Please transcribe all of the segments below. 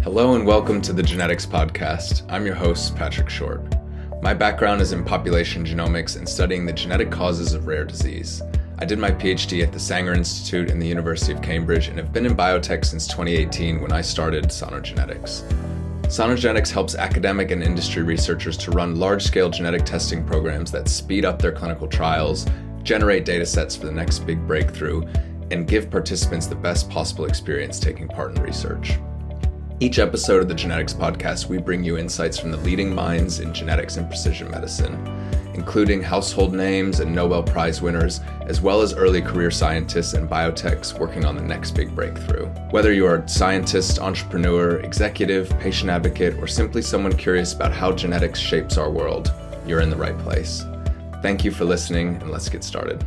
Hello and welcome to the Genetics Podcast. I'm your host, Patrick Short. My background is in population genomics and studying the genetic causes of rare disease. I did my PhD at the Sanger Institute in the University of Cambridge and have been in biotech since 2018 when I started Sonogenetics. Sonogenetics helps academic and industry researchers to run large-scale genetic testing programs that speed up their clinical trials, generate data sets for the next big breakthrough, and give participants the best possible experience taking part in research. Each episode of the Genetics Podcast, we bring you insights from the leading minds in genetics and precision medicine, including household names and Nobel Prize winners, as well as early career scientists and biotechs working on the next big breakthrough. Whether you are a scientist, entrepreneur, executive, patient advocate, or simply someone curious about how genetics shapes our world, you're in the right place. Thank you for listening, and let's get started.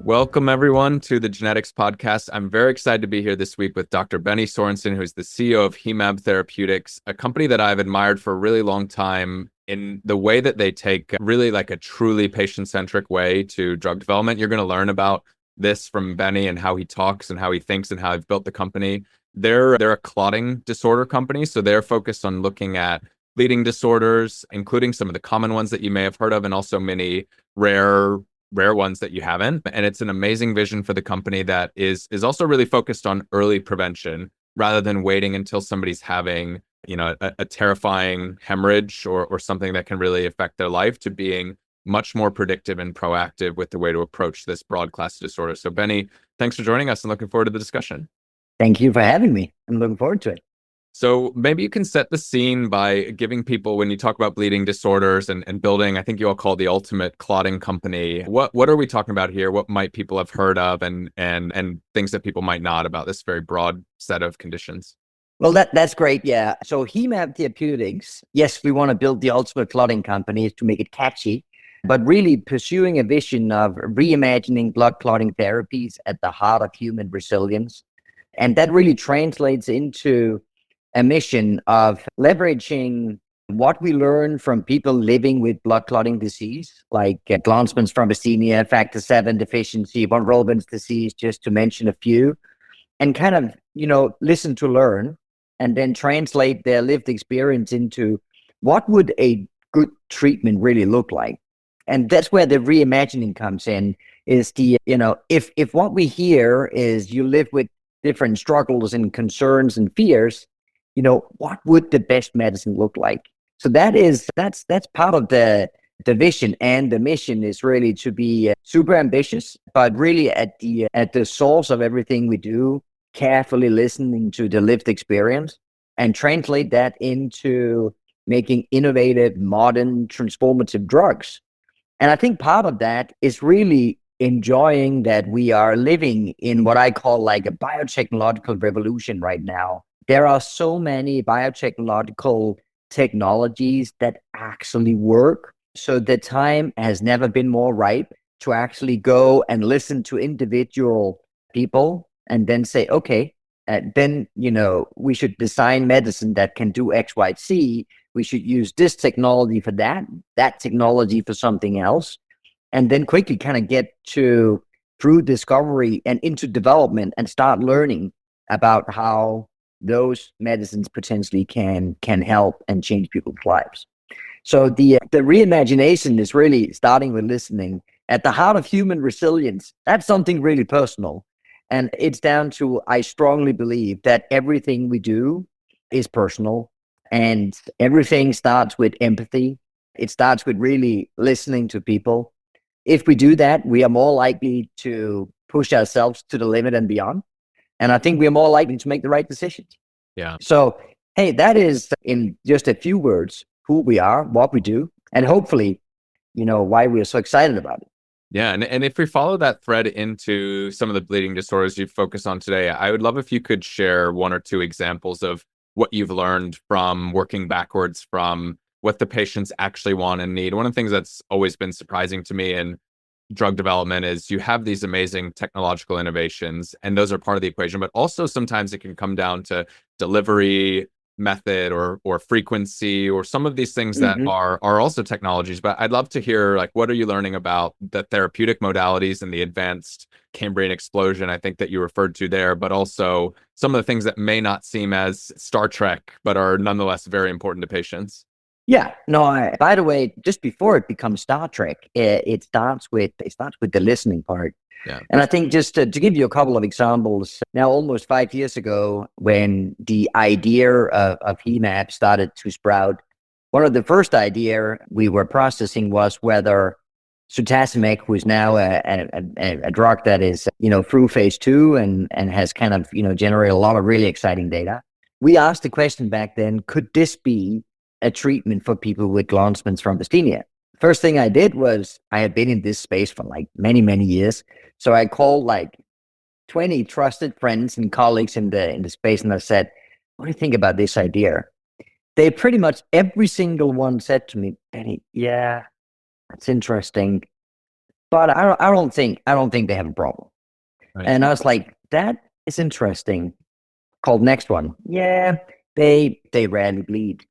Welcome, everyone, to the Genetics Podcast. I'm very excited to be here this week with Dr. Benny Sorensen, who's the CEO of Hemab Therapeutics, a company that I've admired for a really long time in the way that they take really like a truly patient-centric way to drug development. You're going to learn about this from Benny and how he talks and how he thinks and how I've built the company. They're a clotting disorder company, so they're focused on looking at bleeding disorders, including some of the common ones that you may have heard of and also many rare ones that you haven't. And it's an amazing vision for the company that is also really focused on early prevention rather than waiting until somebody's having, a terrifying hemorrhage or something that can really affect their life, to being much more predictive and proactive with the way to approach this broad class of disorder. So Benny, thanks for joining us and looking forward to the discussion. Thank you for having me. I'm looking forward to it. So maybe you can set the scene by giving people, when you talk about bleeding disorders and building, I think you all call the ultimate clotting company. What are we talking about here? What might people have heard of and things that people might not about this very broad set of conditions? Well, that's great. Yeah. So Hemab Therapeutics, yes, we want to build the ultimate clotting company to make it catchy, but really pursuing a vision of reimagining blood clotting therapies at the heart of human resilience. And that really translates into a mission of leveraging what we learn from people living with blood clotting disease, like Glanzmann Thrombasthenia, factor VII deficiency, von Willebrand's disease, just to mention a few, and kind of, listen to learn, and then translate their lived experience into what would a good treatment really look like. And that's where the reimagining comes in, is if what we hear is you live with different struggles and concerns and fears, what would the best medicine look like? So that's part of the vision, and the mission is really to be super ambitious, but really at the source of everything we do, carefully listening to the lived experience and translate that into making innovative, modern, transformative drugs. And I think part of that is really enjoying that we are living in what I call like a biotechnological revolution right now. There are so many biotechnological technologies that actually work. So the time has never been more ripe to actually go and listen to individual people and then say, okay, then, we should design medicine that can do X, Y, Z. We should use this technology for that technology for something else. And then quickly kind of get through discovery and into development and start learning about how those medicines potentially can help and change people's lives. So the reimagination is really starting with listening. At the heart of human resilience, that's something really personal. And it's down to, I strongly believe that everything we do is personal, and everything starts with empathy. It starts with really listening to people. If we do that, we are more likely to push ourselves to the limit and beyond. And I think we're more likely to make the right decisions. Yeah. So, hey, that is, in just a few words, who we are, what we do, and hopefully, why we're so excited about it. Yeah. And if we follow that thread into some of the bleeding disorders you focus on today, I would love if you could share one or two examples of what you've learned from working backwards from what the patients actually want and need. One of the things that's always been surprising to me in drug development is you have these amazing technological innovations, and those are part of the equation, but also sometimes it can come down to delivery, method or frequency or some of these things that Mhm. are also technologies. But I'd love to hear, like, what are you learning about the therapeutic modalities and the advanced Cambrian explosion, I think, that you referred to there, but also some of the things that may not seem as Star Trek, but are nonetheless very important to patients. Yeah, no. By the way, just before it becomes Star Trek, it starts with the listening part. Yeah. And I think just to give you a couple of examples, now almost 5 years ago, when the idea of Hemab started to sprout, one of the first idea we were processing was whether Sutacimec, who is now a drug that is through phase 2 and has kind of generated a lot of really exciting data. We asked the question back then: could this be a treatment for people with Glanzmann Thrombasthenia? First thing I did was, I had been in this space for like many years, so I called like 20 trusted friends and colleagues in the space, and I said, "What do you think about this idea?" They pretty much every single one said to me, "Benny, yeah, that's interesting, but I don't think they have a problem." Right. And I was like, "That is interesting." Called next one. Yeah, they rarely bleed.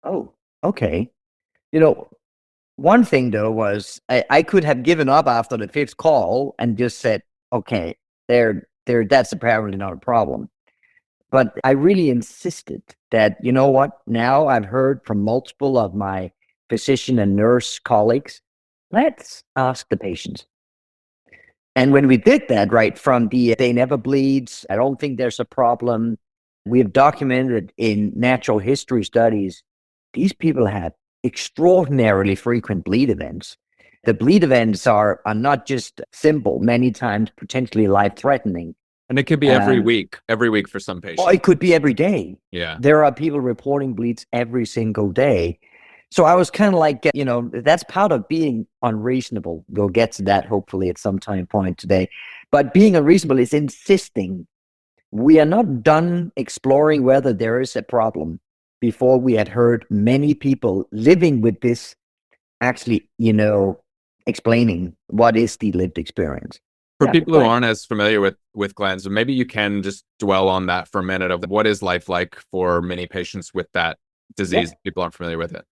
Oh, okay. You know, One thing though was I could have given up after the fifth call and just said, okay, that's apparently not a problem. But I really insisted that, you know what, now I've heard from multiple of my physician and nurse colleagues, let's ask the patients. And when we did that, right, from the they never bleeds, I don't think there's a problem. We've documented in natural history studies, these people have extraordinarily frequent bleed events. The bleed events are not just simple, many times potentially life-threatening. And it could be every week for some Or patients. it could be every day. Yeah. There are people reporting bleeds every single day. So I was kind of like, that's part of being unreasonable. We'll get to that hopefully at some time point today. But being unreasonable is insisting we are not done exploring whether there is a problem before we had heard many people living with this actually, explaining what is the lived experience. For Yeah, people go who ahead. aren't as familiar with glands, maybe you can just dwell on that for a minute of what is life like for many patients with that Yeah. disease. People aren't familiar with it.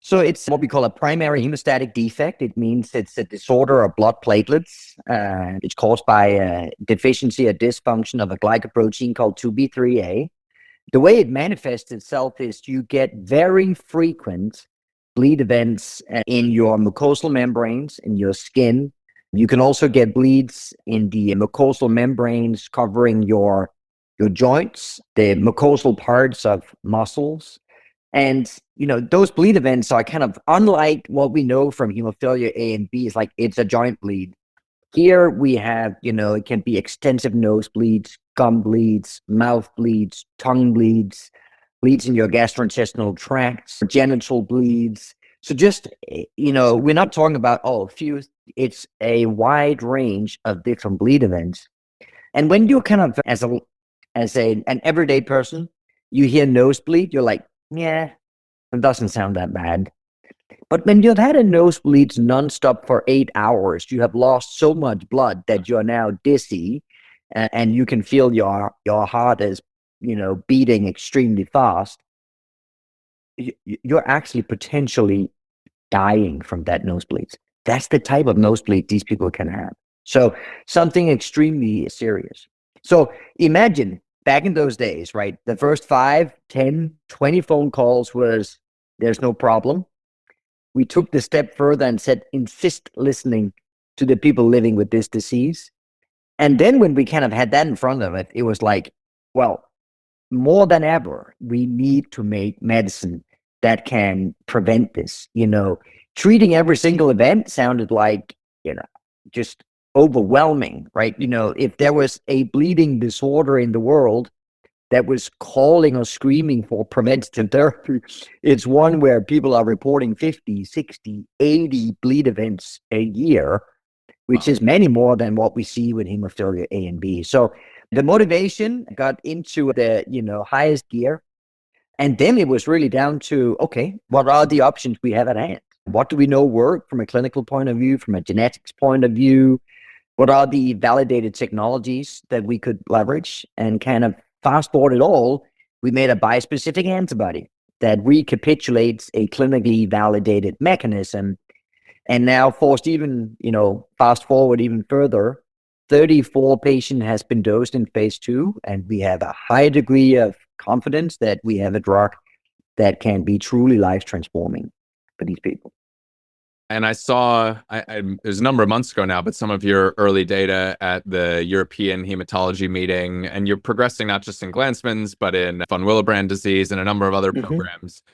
So it's what we call a primary hemostatic defect. It means it's a disorder of blood platelets. It's caused by a deficiency or dysfunction of a glycoprotein called 2B3A. The way it manifests itself is you get very frequent bleed events in your mucosal membranes, in your skin. You can also get bleeds in the mucosal membranes covering your joints, the mucosal parts of muscles. And, those bleed events are kind of unlike what we know from hemophilia A and B. It's like it's a joint bleed. Here we have, it can be extensive nose bleeds, gum bleeds, mouth bleeds, tongue bleeds, bleeds in your gastrointestinal tracts, genital bleeds. So just, we're not talking about, a few. It's a wide range of different bleed events. And when you're kind of, an everyday person, you hear nosebleed, you're like, yeah, it doesn't sound that bad. But when you've had a nosebleed nonstop for 8 hours, you have lost so much blood that you're now dizzy, and you can feel your heart is, beating extremely fast. You're actually potentially dying from that nosebleed. That's the type of nosebleed these people can have. So something extremely serious. So imagine back in those days, right? The first 5, 10, 20 phone calls was, there's no problem. We took the step further and said, insist listening to the people living with this disease. And then when we kind of had that in front of it, it was like, well, more than ever, we need to make medicine that can prevent this. Treating every single event sounded like, just overwhelming, right? If there was a bleeding disorder in the world that was calling or screaming for preventative therapy, it's one where people are reporting 50, 60, 80 bleed events a year, which is many more than what we see with hemophilia A and B. So the motivation got into the, highest gear. And then it was really down to, okay, what are the options we have at hand? What do we know work from a clinical point of view, from a genetics point of view? What are the validated technologies that we could leverage, and kind of fast forward it all we made a bispecific antibody that recapitulates a clinically validated mechanism. And now fast forward even further, 34 patients has been dosed in phase 2, and we have a high degree of confidence that we have a drug that can be truly life transforming for these people. And I saw, it was a number of months ago now, but some of your early data at the European Hematology meeting, and you're progressing not just in Glanzmann's, but in von Willebrand disease and a number of other programs.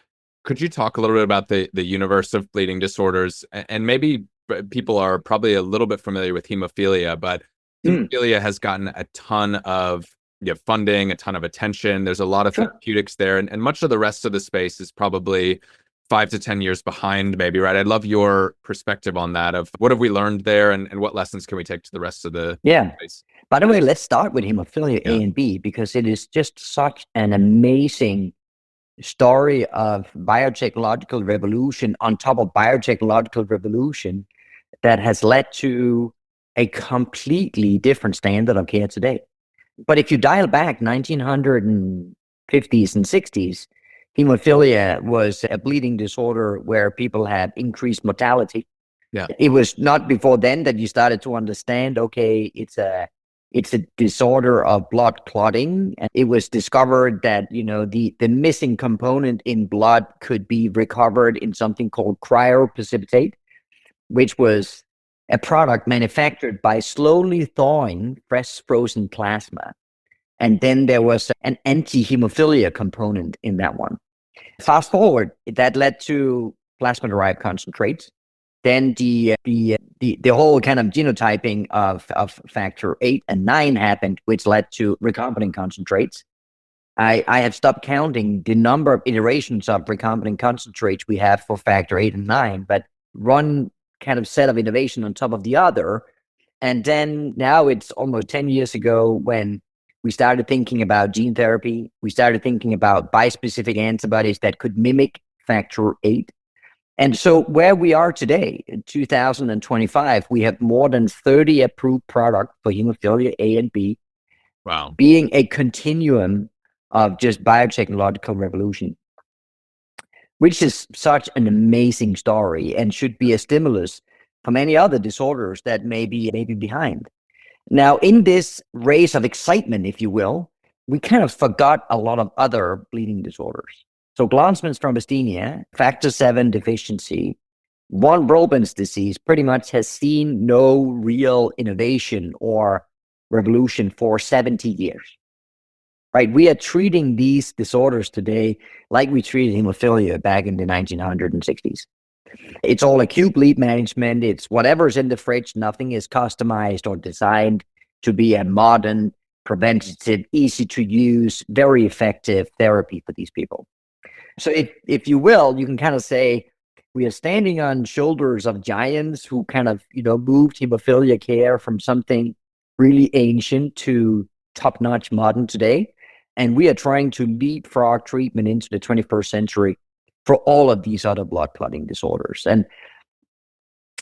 Could you talk a little bit about the universe of bleeding disorders? And maybe people are probably a little bit familiar with hemophilia, but hemophilia has gotten a ton of funding, a ton of attention. There's a lot of therapeutics there, and much of the rest of the space is probably 5 to 10 years behind, maybe, right? I'd love your perspective on that, of what have we learned there, and what lessons can we take to the rest of the space? By the way, let's start with hemophilia A and B, because it is just such an amazing story of biotechnological revolution on top of biotechnological revolution that has led to a completely different standard of care today. But if you dial back 1950s and 60s, hemophilia was a bleeding disorder where people had increased mortality. It was not before then that you started to understand, okay, it's a disorder of blood clotting. And it was discovered that, the missing component in blood could be recovered in something called cryoprecipitate, which was a product manufactured by slowly thawing fresh frozen plasma. And then there was an anti-hemophilia component in that one. Fast forward, that led to plasma-derived concentrates. Then the whole kind of genotyping of factor 8 and 9 happened, which led to recombinant concentrates. I have stopped counting the number of iterations of recombinant concentrates we have for factor 8 and 9, but one kind of set of innovation on top of the other. And then now it's almost 10 years ago when we started thinking about gene therapy. We started thinking about bispecific antibodies that could mimic factor 8. And so where we are today, in 2025, we have more than 30 approved products for hemophilia A and B. Wow. Being a continuum of just biotechnological revolution, which is such an amazing story and should be a stimulus for many other disorders that may be behind. Now, in this race of excitement, if you will, we kind of forgot a lot of other bleeding disorders. So Glanzmann Thrombasthenia, factor 7 deficiency, von Willebrand's disease pretty much has seen no real innovation or revolution for 70 years. Right? We are treating these disorders today like we treated hemophilia back in the 1960s. It's all acute bleed management. It's whatever's in the fridge. Nothing is customized or designed to be a modern, preventative, easy to use, very effective therapy for these people. So if you will, you can kind of say we are standing on shoulders of giants who kind of, moved hemophilia care from something really ancient to top-notch modern today. And we are trying to leapfrog treatment into the 21st century for all of these other blood clotting disorders. And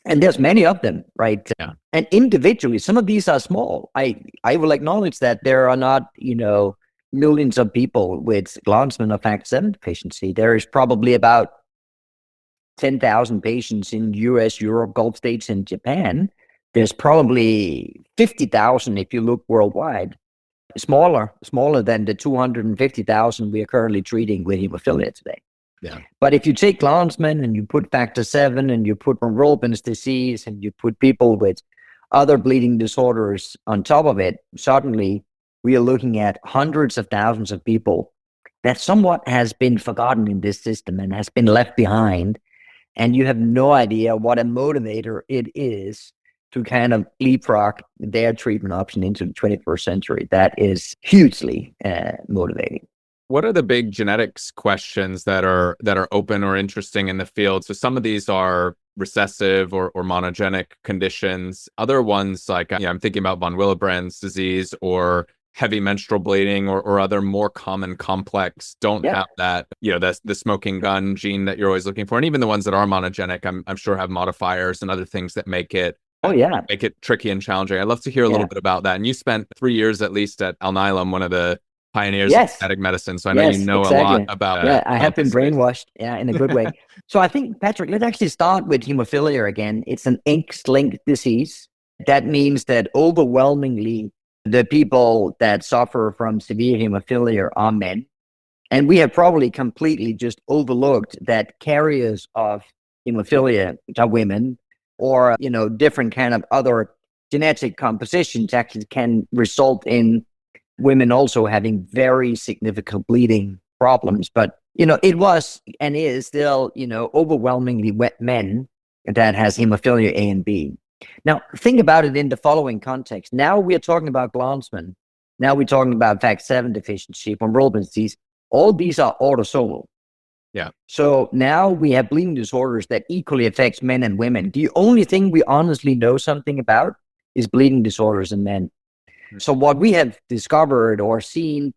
there's many of them, right? Yeah. And individually, some of these are small. I will acknowledge that there are not, millions of people with Glanzmann or factor 7 deficiency. There is probably about 10,000 patients in US, Europe, Gulf states, and Japan. There's probably 50,000 if you look worldwide. Smaller than the 250,000 we are currently treating with hemophilia today. Yeah. But if you take Glanzmann and you put factor 7 and you put von Willebrand's disease and you put people with other bleeding disorders on top of it, suddenly we are looking at hundreds of thousands of people that somewhat has been forgotten in this system and has been left behind. And you have no idea what a motivator it is to kind of leapfrog their treatment option into the 21st century. That is hugely motivating. What are the big genetics questions that are open or interesting in the field? So some of these are recessive or monogenic conditions. Other ones, like I'm thinking about von Willebrand's disease or heavy menstrual bleeding or other more common complex don't have that, the smoking gun gene that you're always looking for. And even the ones that are monogenic, I'm sure have modifiers and other things that make it tricky and challenging. I'd love to hear a little bit about that. And you spent 3 years at least at Alnylam, one of the pioneers of Yes. genetic medicine. So I know you Yes, know a lot exactly. about Yeah, I have about been this space. brainwashed, in a good way. So I think, Patrick, let's actually start with hemophilia again. It's an X-linked disease. That means that overwhelmingly the people that suffer from severe hemophilia are men. And we have probably completely just overlooked that carriers of hemophilia are women, or, different kind of other genetic compositions actually can result in women also having very significant bleeding problems. But, it was and is still, overwhelmingly men that has hemophilia A and B. Now, think about it in the following context. Now we are talking about Glanzmann. Now we're talking about Factor VII deficiency, von Willebrand disease. All these are autosomal. Yeah. So now we have bleeding disorders that equally affects men and women. The only thing we honestly know something about is bleeding disorders in men. So what we have discovered or seen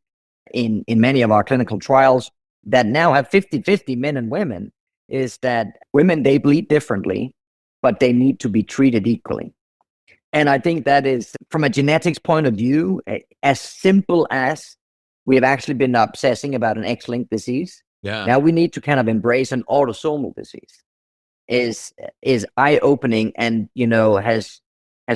in many of our clinical trials that now have 50-50 men and women is that women, they bleed differently, but they need to be treated equally. And I think that is, from a genetics point of view, as simple as we have actually been obsessing about an X-linked disease. Yeah. Now we need to kind of embrace an autosomal disease. Is eye-opening, and has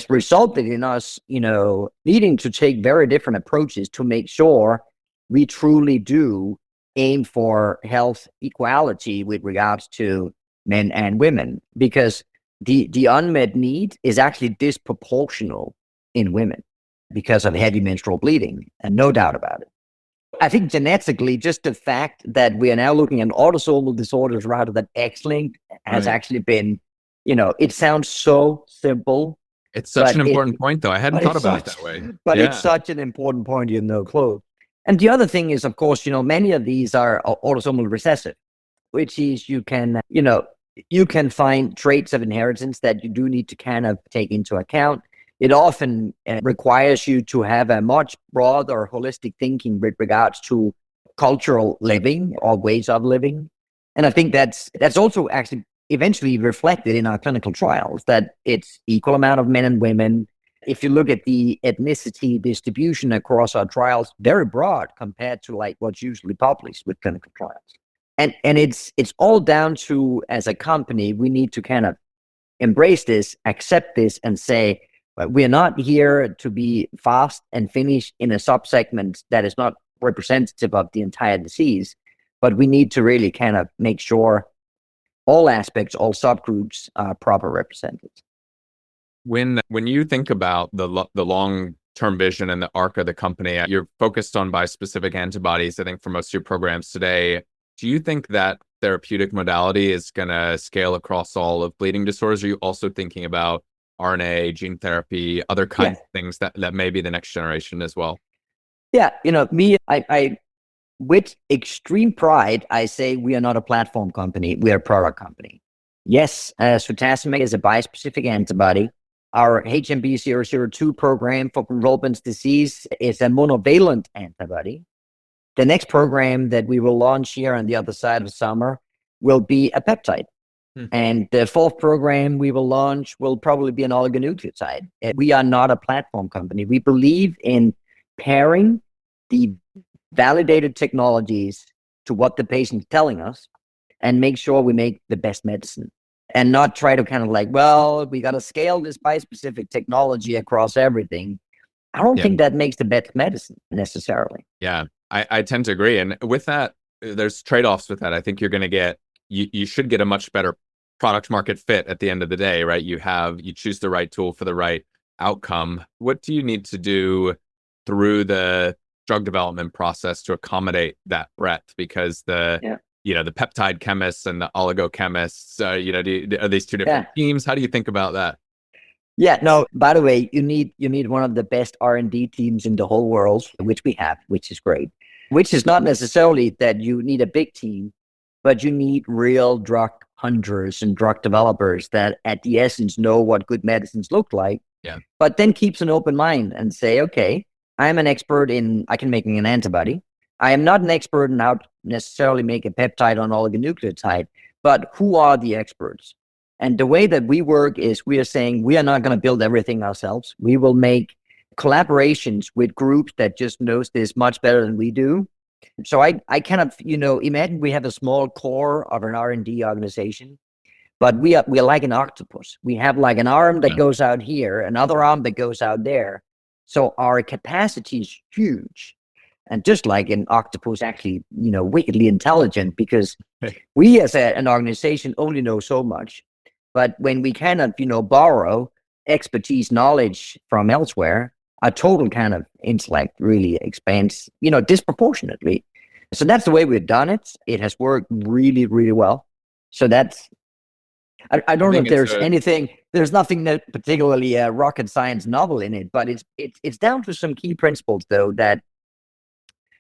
resulted in us, needing to take very different approaches to make sure we truly do aim for health equality with regards to men and women, because the unmet need is actually disproportional in women because of heavy menstrual bleeding, and no doubt about it. I think genetically, just the fact that we are now looking at autosomal disorders rather than X-linked has actually been, it sounds so simple. It's such an important point, though. I hadn't thought about it that way. But it's such an important point, Claude. And the other thing is, of course, many of these are autosomal recessive, which is you can find traits of inheritance that you do need to kind of take into account. It often requires you to have a much broader holistic thinking with regards to cultural living or ways of living. And I think that's also actually eventually reflected in our clinical trials, that it's equal amount of men and women. If you look at the ethnicity distribution across our trials, very broad compared to like what's usually published with clinical trials. And it's all down to, as a company, we need to kind of embrace this, accept this, and say, we're not here to be fast and finish in a subsegment that is not representative of the entire disease, but we need to really kind of make sure all aspects, all subgroups are properly represented. When you think about the long-term vision and the arc of the company, you're focused on bispecific antibodies, I think, for most of your programs today. Do you think that therapeutic modality is going to scale across all of bleeding disorders? Or are you also thinking about RNA, gene therapy, other kinds of things that may be the next generation as well? Yeah, I with extreme pride, I say we are not a platform company, we are a product company. Yes, Sutacimig is a bispecific antibody. Our HMB-002 program for von Willebrand disease is a monovalent antibody. The next program that we will launch here on the other side of summer will be a peptide. And the fourth program we will launch will probably be an oligonucleotide. We are not a platform company. We believe in pairing the validated technologies to what the patient's telling us and make sure we make the best medicine, and not try to kind of like, well, we got to scale this bispecific technology across everything. I don't think that makes the best medicine necessarily. Yeah, I tend to agree. And with that, there's trade-offs with that. I think you're going to get, you should get a much better product market fit at the end of the day, right? You choose the right tool for the right outcome. What do you need to do through the drug development process to accommodate that breadth? Because the peptide chemists and the oligo chemists, are these two different teams? How do you think about that? Yeah, no, by the way, you need one of the best R&D teams in the whole world, which we have, which is great. Which is not necessarily that you need a big team, but you need real drug hunters and drug developers that at the essence know what good medicines look like, but then keeps an open mind and say, okay, I'm an expert I can make an antibody. I am not an expert in how to necessarily make a peptide on oligonucleotide, but who are the experts? And the way that we work is we are saying we are not going to build everything ourselves. We will make collaborations with groups that just knows this much better than we do. So I kind of, imagine we have a small core of an R&D organization, but we're like an octopus. We have like an arm that goes out here, another arm that goes out there. So our capacity is huge. And just like an octopus, actually, wickedly intelligent, because we as an organization only know so much. But when we kind of, borrow expertise, knowledge from elsewhere, our total kind of intellect really expands, disproportionately. So that's the way we've done it. It has worked really, really well. So that's, I don't know if there's nothing that particularly rocket science novel in it, but it's down to some key principles, though, that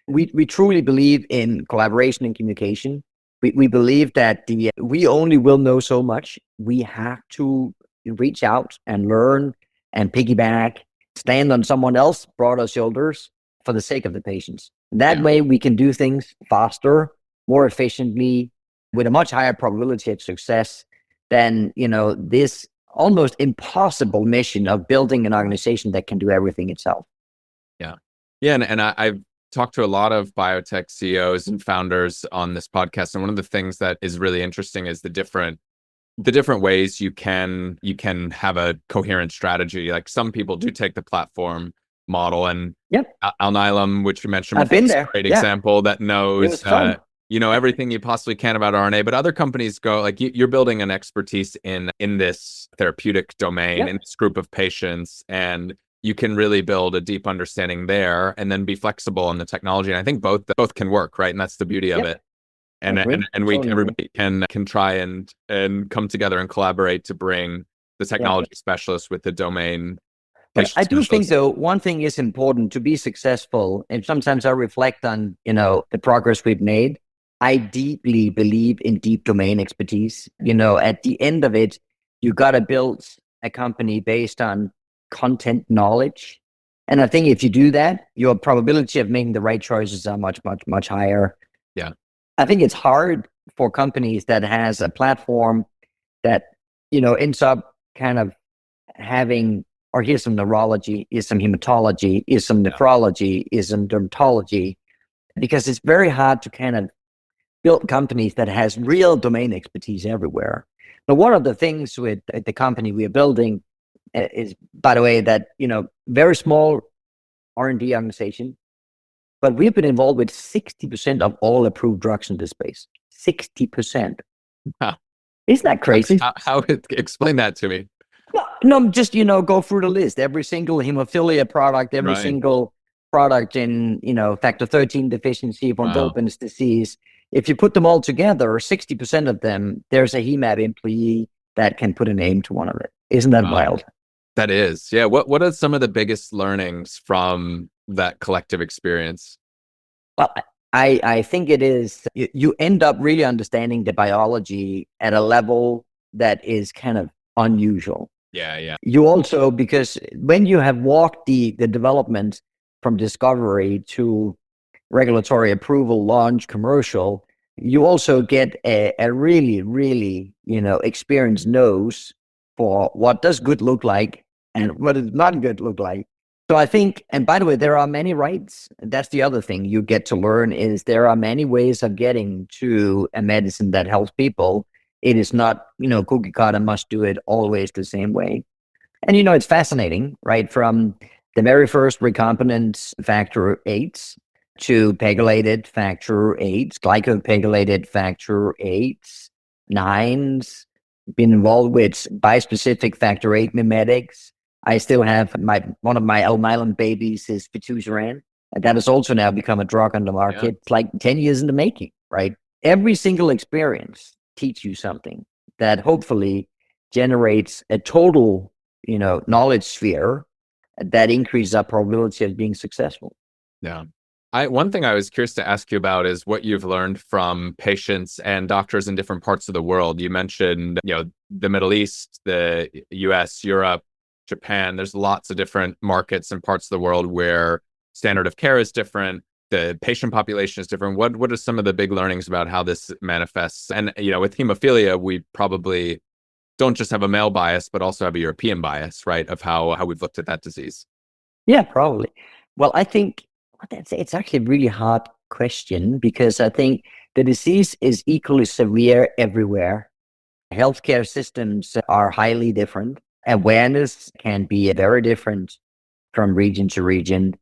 we truly believe in collaboration and communication. We believe that we only will know so much. We have to reach out and learn and piggyback, stand on someone else's broader shoulders for the sake of the patients. That way we can do things faster, more efficiently, with a much higher probability of success than, this almost impossible mission of building an organization that can do everything itself. Yeah. Yeah. And I've talked to a lot of biotech CEOs and founders on this podcast. And one of the things that is really interesting is the different ways you can have a coherent strategy. Like some people do take the platform model, and Alnylam, which you mentioned, I've been there. A great example that knows everything you possibly can about RNA. But other companies go like you're building an expertise in this therapeutic domain, in this group of patients, and you can really build a deep understanding there, and then be flexible in the technology. And I think both can work, right? And that's the beauty of it. And everybody can try and come together and collaborate to bring the technology specialists with the domain. But I do think, though, one thing is important to be successful. And sometimes I reflect on, the progress we've made. I deeply believe in deep domain expertise. At the end of it, you got to build a company based on content knowledge. And I think if you do that, your probability of making the right choices are much, much, much higher. Yeah. I think it's hard for companies that has a platform that, ends up kind of having, or here's some neurology, is some hematology, is some nephrology, is some dermatology, because it's very hard to kind of build companies that has real domain expertise everywhere. But one of the things with the company we are building is, by the way, that, very small R&D organization, but we've been involved with 60% of all approved drugs in this space. 60%. Huh. Isn't that crazy? How explain that to me? No, just, go through the list. Every single hemophilia product, every single product in, factor 13 deficiency, von Willebrand's disease. If you put them all together, 60% of them, there's a Hemab employee that can put a name to one of it. Isn't that wild? That is. Yeah. What are some of the biggest learnings from that collective experience? Well, I think it is, you end up really understanding the biology at a level that is kind of unusual. Yeah. You also, because when you have walked the development from discovery to regulatory approval, launch, commercial, you also get a really, really, experienced nose for what does good look like and what does not good look like. So I think, and by the way, there are many rights. That's the other thing you get to learn is there are many ways of getting to a medicine that helps people. It is not, cookie cutter must do it always the same way. And, it's fascinating, right? From the very first recombinant factor 8s to pegylated factor 8s, glycopegylated factor 8s, 9s, been involved with bispecific factor 8 mimetics. I still have one of my Alnylam babies is fitusiran. And that has also now become a drug on the market. Yeah. It's like 10 years in the making, right? Every single experience teach you something that hopefully generates a total, knowledge sphere that increases our probability of being successful. Yeah. One thing I was curious to ask you about is what you've learned from patients and doctors in different parts of the world. You mentioned, the Middle East, the US, Europe, Japan. There's lots of different markets and parts of the world where standard of care is different. The patient population is different. What are some of the big learnings about how this manifests? And, with hemophilia, we probably don't just have a male bias, but also have a European bias, right? Of how we've looked at that disease. Yeah, probably. Well, I think it's actually a really hard question because I think the disease is equally severe everywhere. Healthcare systems are highly different. Awareness can be very different from region to region.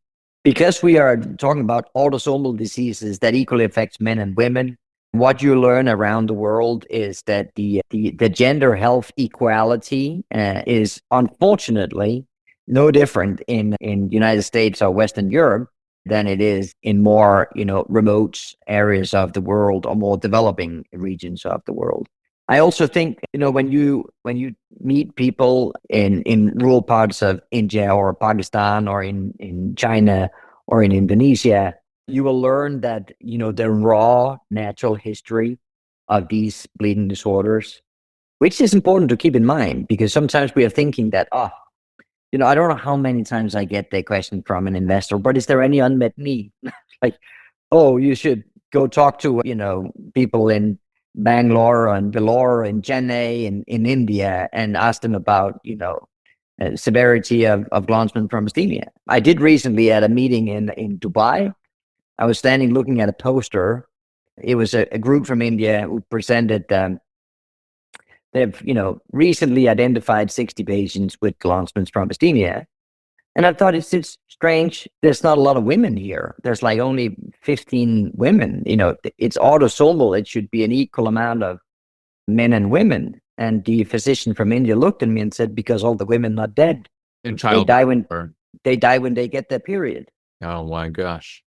Because we are talking about autosomal diseases that equally affects men and women, what you learn around the world is that the gender health equality is unfortunately no different in United States or Western Europe than it is in more, remote areas of the world or more developing regions of the world. I also think, when you meet people in rural parts of India or Pakistan or in China or in Indonesia, you will learn that, the raw natural history of these bleeding disorders, which is important to keep in mind because sometimes we are thinking that, I don't know how many times I get the question from an investor, but is there any unmet need? Like, oh, you should go talk to, people in Bangalore and Vellore and Chennai in India and ask them about, severity of Glanzmann Thrombasthenia. I did recently at a meeting in Dubai. I was standing looking at a poster. It was a group from India who presented. They've, recently identified 60 patients with Glanzmann's Thrombasthenia. And I thought it's strange. There's not a lot of women here. There's like only 15 women. It's autosomal. It should be an equal amount of men and women. And the physician from India looked at me and said, because all the women are dead. In They die when childbirth. they die when they get their period. Oh my gosh.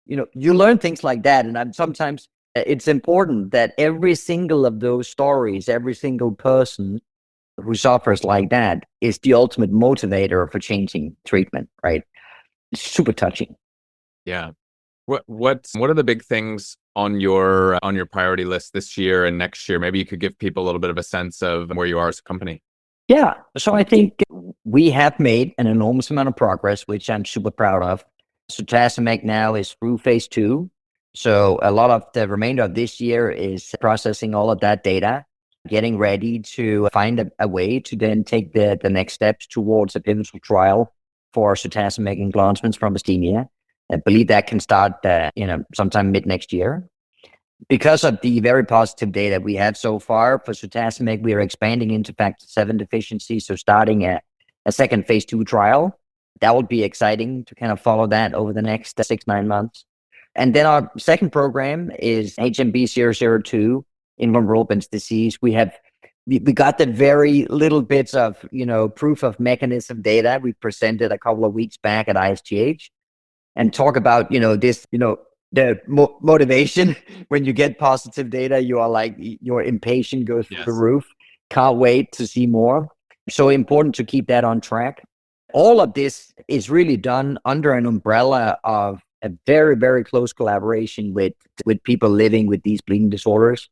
You learn things like that. And sometimes it's important that every single of those stories, every single person who suffers like that is the ultimate motivator for changing treatment, right? It's super touching. Yeah. What are the big things on your priority list this year and next year? Maybe you could give people a little bit of a sense of where you are as a company. Yeah. So I think we have made an enormous amount of progress, which I'm super proud of. Sutasamec now is through phase 2. So a lot of the remainder of this year is processing all of that data, getting ready to find a way to then take the next steps towards a pivotal trial for Sutasamec and Glanzmann's Thrombasthenia. I believe that can start, sometime mid next year. Because of the very positive data we have so far for Sutasamec, we are expanding into factor 7 deficiency. So starting a second phase 2 trial. That would be exciting to kind of follow that over the next 6-9 months. And then our second program is HMB-002 in von Willebrand's disease. We got the very little bits of, proof of mechanism data we presented a couple of weeks back at ISGH and talk about, this, the motivation when you get positive data, you are like, your impatience goes through the roof. Can't wait to see more. So important to keep that on track. All of this is really done under an umbrella of a very, very close collaboration with people living with these bleeding disorders.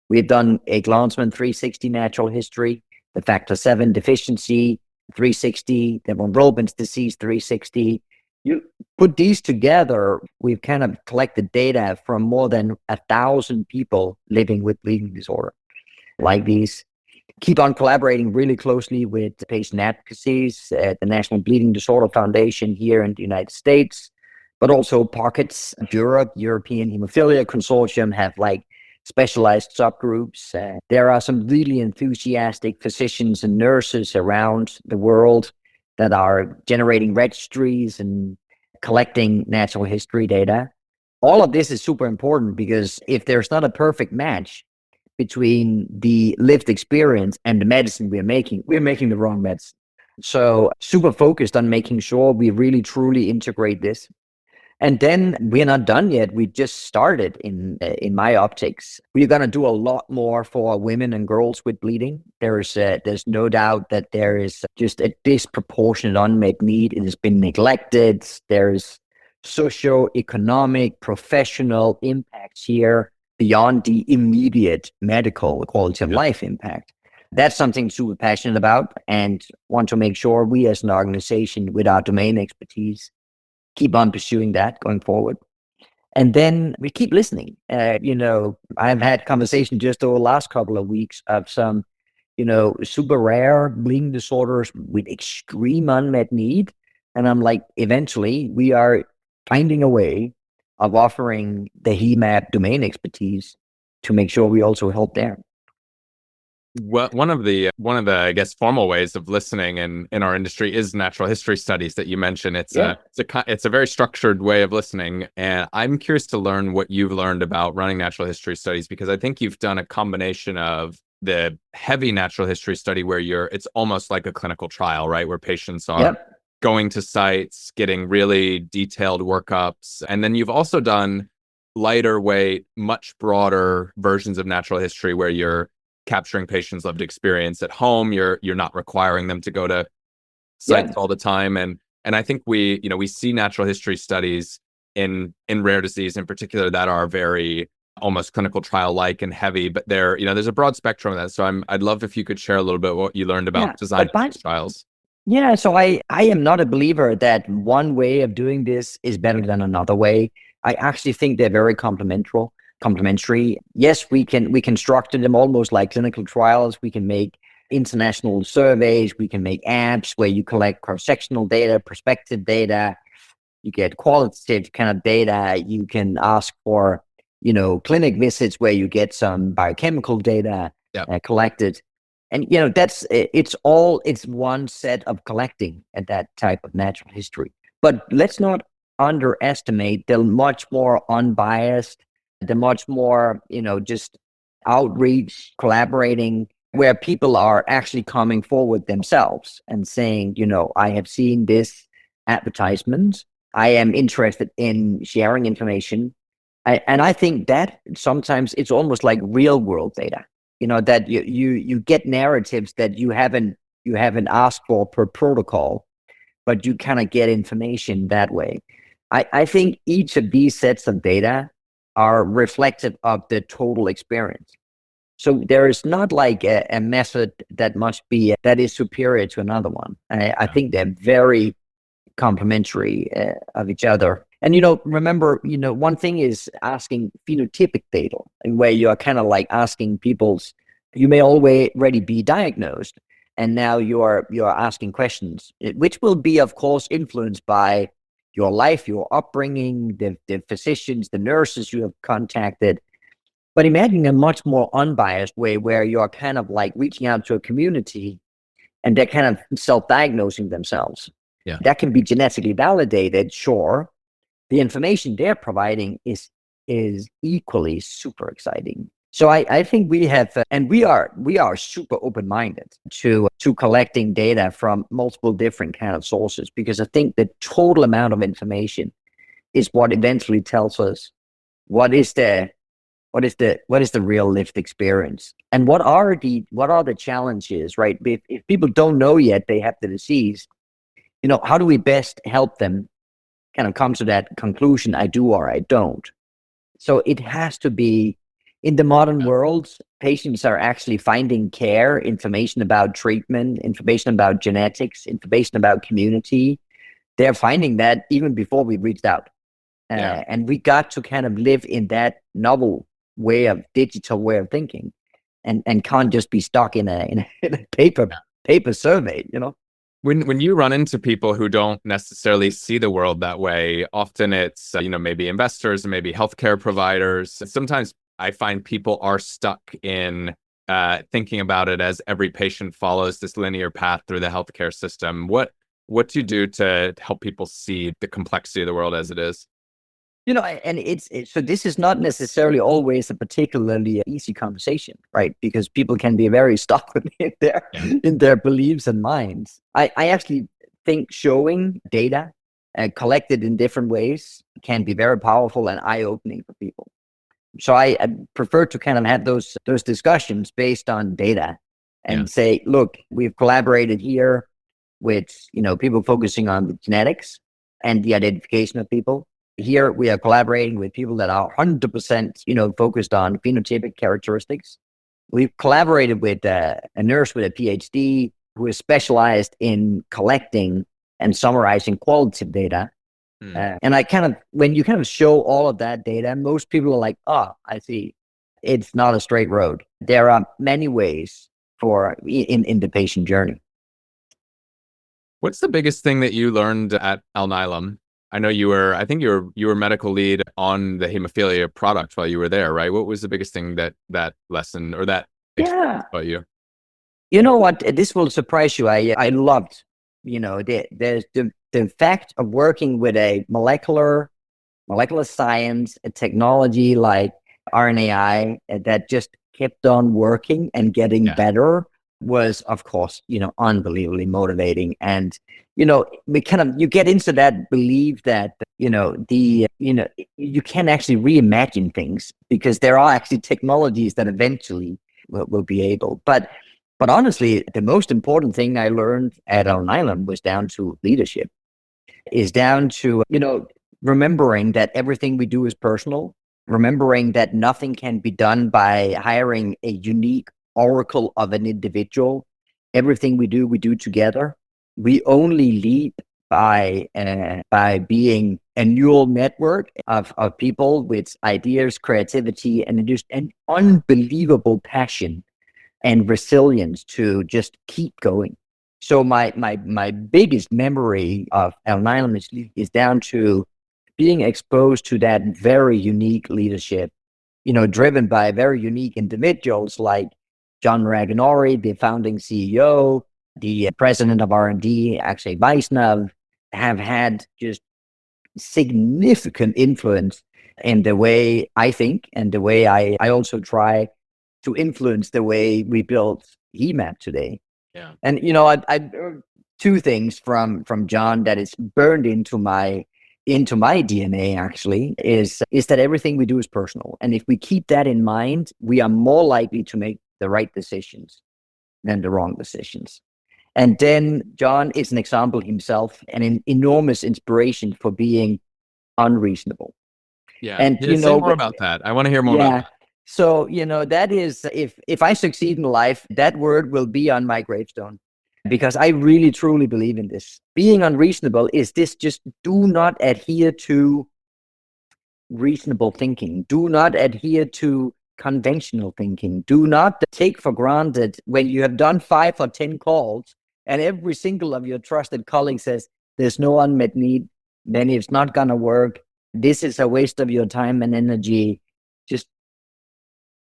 We've done a Glanzmann 360 natural history, the factor 7 deficiency 360, the von Willebrand's disease 360. You put these together, we've kind of collected data from more than 1,000 people living with bleeding disorder like these. Keep on collaborating really closely with patient advocacies at the National Bleeding Disorder Foundation here in the United States, but also pockets of Europe. European Hemophilia Consortium have like specialized subgroups. There are some really enthusiastic physicians and nurses around the world that are generating registries and collecting natural history data. All of this is super important because if there's not a perfect match between the lived experience and the medicine we're making the wrong medicine. So super focused on making sure we really truly integrate this. And then we're not done yet. We just started in my optics. We're going to do a lot more for women and girls with bleeding. There's no doubt that there is just a disproportionate unmet need. It has been neglected. There's socio-economic, professional impacts here beyond the immediate medical quality of life impact. That's something super passionate about and want to make sure we as an organization with our domain expertise keep on pursuing that going forward. And then we keep listening. I've had conversations just over the last couple of weeks of some, super rare bleeding disorders with extreme unmet need And I'm like, eventually we are finding a way of offering the Hemab domain expertise to make sure we also help there. Well, one of the I guess formal ways of listening in our industry is natural history studies that you mentioned. Yeah. It's a very structured way of listening, and I'm curious to learn what you've learned about running natural history studies, because I think you've done a combination of the heavy natural history study where it's almost like a clinical trial, right? Where patients are Yep. going to sites, getting really detailed workups, and then you've also done lighter weight, much broader versions of natural history where you're capturing patients' lived experience at home. You're not requiring them to go to sites Yep. all the time. And I think we see natural history studies in rare disease in particular that are very almost clinical trial like and heavy, but there's a broad spectrum of that. So I'd love if you could share a little bit what you learned Yeah. about designing these trials. Yeah, so I am not a believer that one way of doing this is better than another way. I actually think they're very complementary. Yes, we can structure them almost like clinical trials. We can make international surveys, we can make apps where you collect cross-sectional data, perspective data, you get qualitative kind of data, you can ask for, clinic visits where you get some biochemical data Yeah. collected. And it's one set of collecting at that type of natural history. But let's not underestimate the much more unbiased, the much more, just outreach, collaborating, where people are actually coming forward themselves and saying, I have seen this advertisement. I am interested in sharing information. And I think that sometimes it's almost like real world data, that you get narratives that you haven't asked for per protocol, but you kind of get information that way. I think each of these sets of data are reflective of the total experience. So there is not like a method that is superior to another one. I think they're very complementary of each other. And remember, one thing is asking phenotypic data, where you are kind of like asking people's. You may already be diagnosed, and now you're asking questions, which will be, of course, influenced by your life, your upbringing, the physicians, the nurses you have contacted. But imagine a much more unbiased way where you're kind of like reaching out to a community and they're kind of self-diagnosing themselves. Yeah. That can be genetically validated, sure. The information they're providing is equally super exciting. So I think we have, and we are super open-minded to collecting data from multiple different kind of sources, because I think the total amount of information is what eventually tells us what is the real lived experience, and what are the challenges, right? If people don't know yet they have the disease, how do we best help them kind of come to that conclusion, I do or I don't. So it has to be, in the modern world, patients are actually finding care, information about treatment, information about genetics, information about community. They're finding that even before we reached out. And we got to kind of live in that novel digital way of thinking, and can't just be stuck in a paper survey, When you run into people who don't necessarily see the world that way, often it's maybe investors and maybe healthcare providers. Sometimes I find people are stuck in thinking about it as every patient follows this linear path through the healthcare system. What do you do to help people see the complexity of the world as it is? And so this is not necessarily always a particularly easy conversation, right? Because people can be very stuck in their beliefs and minds. I actually think showing data collected in different ways can be very powerful and eye-opening for people. So I prefer to kind of have those discussions based on data and say, look, we've collaborated here with people focusing on the genetics and the identification of people. Here we are collaborating with people that are 100% focused on phenotypic characteristics. We've collaborated with a nurse with a PhD who is specialized in collecting and summarizing qualitative data. And when you kind of show all of that data, most people are like, oh, I see. It's not a straight road. There are many ways in the patient journey. What's the biggest thing that you learned at Alnylam? I know I think you were medical lead on the hemophilia product while you were there, right? What was the biggest thing that lesson or that Yeah. experience taught you? You know what? This will surprise you. I loved, the fact of working with a molecular science, a technology like RNAi that just kept on working and getting better was, of course, unbelievably motivating. And, you get into that belief that, you can actually reimagine things because there are actually technologies that eventually will be able. But honestly, the most important thing I learned at Alnylam was down to leadership, is down to, remembering that everything we do is personal, remembering that nothing can be done by hiring a unique oracle of an individual. Everything we do together. We only lead by being a neural network of people with ideas, creativity, and just an unbelievable passion and resilience to just keep going. So my biggest memory of Alnylam is down to being exposed to that very unique leadership, driven by very unique individuals like John Raganori, the founding CEO, the president of R&D, Akshay Vaishnav, have had just significant influence in the way I think and the way I also try to influence the way we build Hemab today. Yeah. And I two things from John that is burned into my DNA actually is that everything we do is personal. And if we keep that in mind, we are more likely to make the right decisions than the wrong decisions. And then John is an example himself and an enormous inspiration for being unreasonable. Yeah. And say more about that. I want to hear more about that. So, that is, if I succeed in life, that word will be on my gravestone, because I really truly believe in this. Being unreasonable is this: just do not adhere to reasonable thinking. Do not adhere to conventional thinking. Do not take for granted when you have done 5 or 10 calls and every single of your trusted colleagues says there's no unmet need, then it's not going to work. This is a waste of your time and energy. Just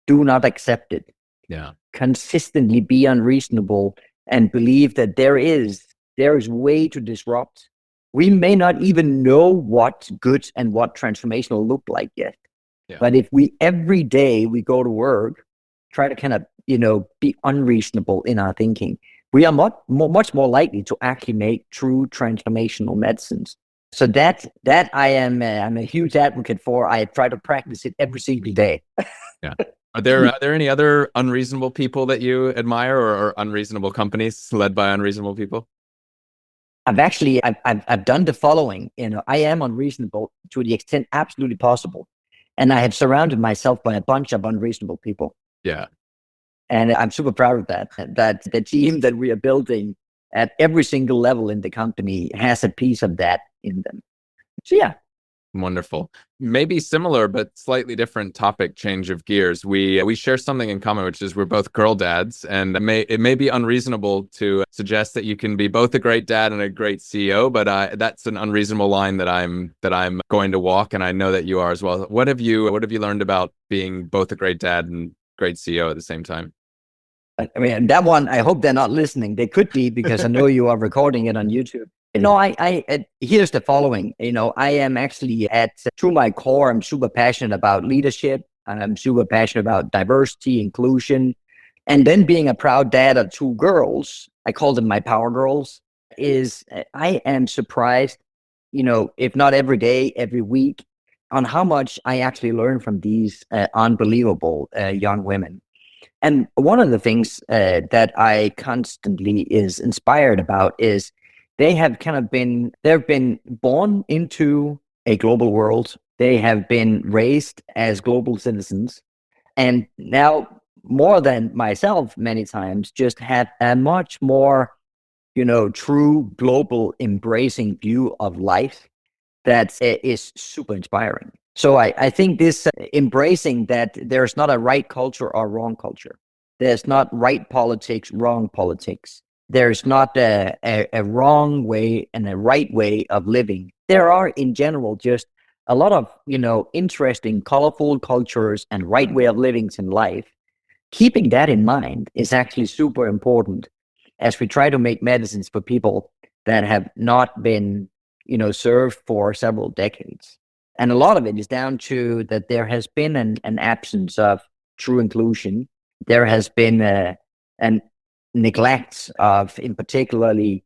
do not accept it. Yeah. Consistently be unreasonable and believe that there is way to disrupt. We may not even know what good and what transformational look like yet. Yeah. But if we every day we go to work, try to kind of, be unreasonable in our thinking, we are much more likely to actually make true transformational medicines. So that I'm a huge advocate for. I try to practice it every single day. Yeah. Are there any other unreasonable people that you admire, or unreasonable companies led by unreasonable people? I've done the following. I am unreasonable to the extent absolutely possible, and I have surrounded myself by a bunch of unreasonable people. Yeah. And I'm super proud of that. That the team that we are building at every single level in the company has a piece of that in them. So yeah. Wonderful. Maybe similar but slightly different topic, change of gears. We share something in common, which is we're both girl dads, and it may be unreasonable to suggest that you can be both a great dad and a great CEO, but that's an unreasonable line that I'm going to walk, and I know that you are as well. What have you learned about being both a great dad and great CEO at the same time? I mean, that one, I hope they're not listening. They could be, because I know you are recording it on YouTube. I here's the following. I am actually through my core, I'm super passionate about leadership, and I'm super passionate about diversity, inclusion, and then being a proud dad of 2 girls. I call them my power girls. I am surprised, if not every day, every week, on how much I actually learn from these unbelievable young women. And one of the things that I constantly is inspired about is they've been born into a global world. They have been raised as global citizens. And now, more than myself, many times, just have a much more, true global embracing view of life that is super inspiring. So I think this embracing that there's not a right culture or wrong culture. There's not right politics, wrong politics. there's not a wrong way and a right way of living. There are, in general, just a lot of, interesting, colorful cultures and right way of livings in life. Keeping that in mind is actually super important as we try to make medicines for people that have not been, served for several decades. And a lot of it is down to that there has been an absence of true inclusion. There has been an neglect of, in particularly,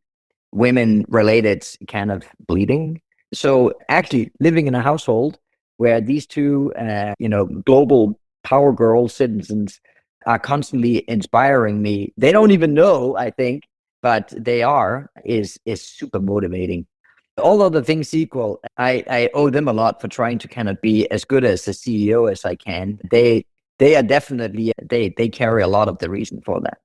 women-related kind of bleeding. So actually living in a household where these two, global power girl citizens are constantly inspiring me. They don't even know, I think, but they is super motivating. All other things equal, I owe them a lot for trying to kind of be as good as a CEO as I can. They are definitely, they carry a lot of the reason for that.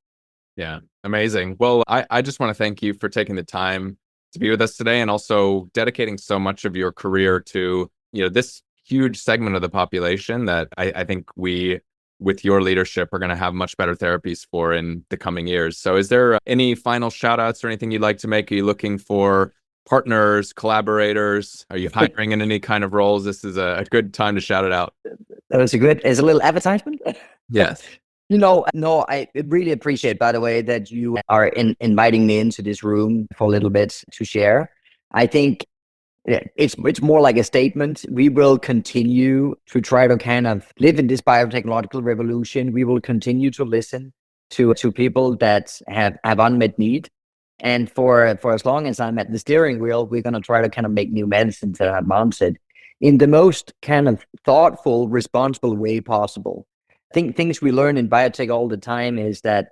Yeah, amazing. Well, I just want to thank you for taking the time to be with us today and also dedicating so much of your career to, this huge segment of the population that I think we, with your leadership, are going to have much better therapies for in the coming years. So is there any final shout outs or anything you'd like to make? Are you looking for partners, collaborators? Are you hiring in any kind of roles? This is a good time to shout it out. That was a little advertisement. Yes. No, I really appreciate, by the way, that you are inviting me into this room for a little bit to share. I think it's more like a statement. We will continue to try to kind of live in this biotechnological revolution. We will continue to listen to people that have unmet need. And for as long as I'm at the steering wheel, we're going to try to kind of make new medicines that are advanced in the most kind of thoughtful, responsible way possible. I think things we learn in biotech all the time is that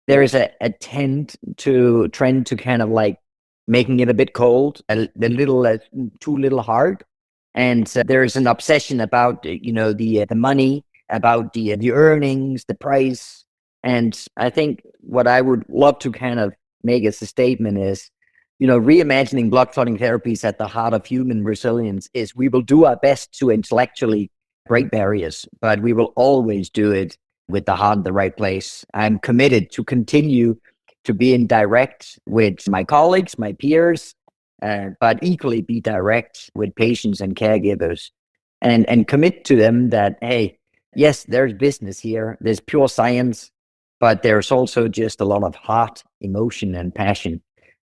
there is a trend to kind of like making it a bit cold, a little too little hard, and there is an obsession about the money, about the earnings, the price, and I think what I would love to kind of make as a statement is, reimagining blood clotting therapies at the heart of human resilience is we will do our best to intellectually break barriers, but we will always do it with the heart in the right place. I'm committed to continue to be in direct with my colleagues, my peers, but equally be direct with patients and caregivers and commit to them that, hey, yes, there's business here. There's pure science, but there's also just a lot of heart, emotion, and passion.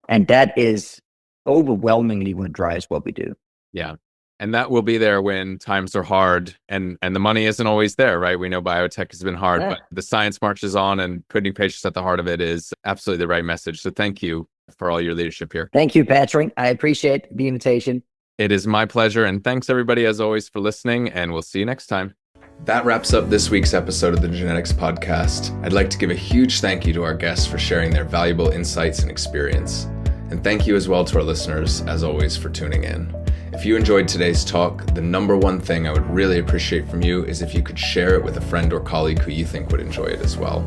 And that is overwhelmingly what drives what we do. Yeah. And that will be there when times are hard and the money isn't always there, right? We know biotech has been hard, but the science marches on and putting patients at the heart of it is absolutely the right message. So thank you for all your leadership here. Thank you, Patrick. I appreciate the invitation. It is my pleasure. And thanks everybody as always for listening, and we'll see you next time. That wraps up this week's episode of the Genetics Podcast. I'd like to give a huge thank you to our guests for sharing their valuable insights and experience. And thank you as well to our listeners, as always, for tuning in. If you enjoyed today's talk, the number one thing I would really appreciate from you is if you could share it with a friend or colleague who you think would enjoy it as well.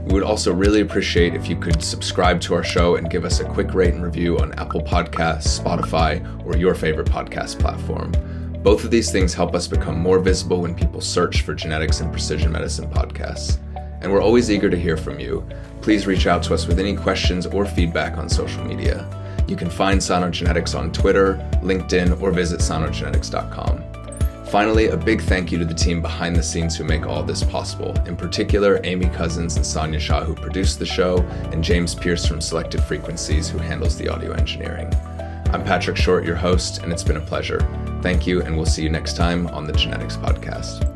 We would also really appreciate if you could subscribe to our show and give us a quick rate and review on Apple Podcasts, Spotify, or your favorite podcast platform. Both of these things help us become more visible when people search for genetics and precision medicine podcasts. And we're always eager to hear from you. Please reach out to us with any questions or feedback on social media. You can find Sanogenetics on Twitter, LinkedIn, or visit sanogenetics.com. Finally, a big thank you to the team behind the scenes who make all this possible, in particular Amy Cousins and Sonia Shah who produce the show, and James Pierce from Selected Frequencies who handles the audio engineering. I'm Patrick Short, your host, and it's been a pleasure. Thank you, and we'll see you next time on the Genetics Podcast.